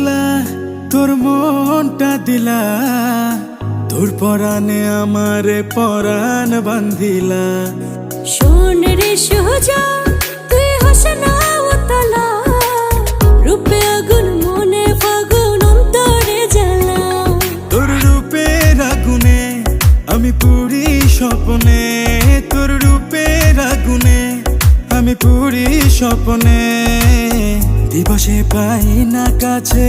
দিলা তোর মনটা দিলা, তোর পরাণে আমারে পরাণ বান্ধিলা। শোন রে সোজা তুই হাসনা উতলা, রূপে আগুন মনে ফাগুন অন্তরে জ্বালা। তোর রূপের আগুনে আমি পুরি স্বপ্নে, তোর রূপের আগুনে আমি পুরি স্বপ্নে। দিবসে পাই না কাছে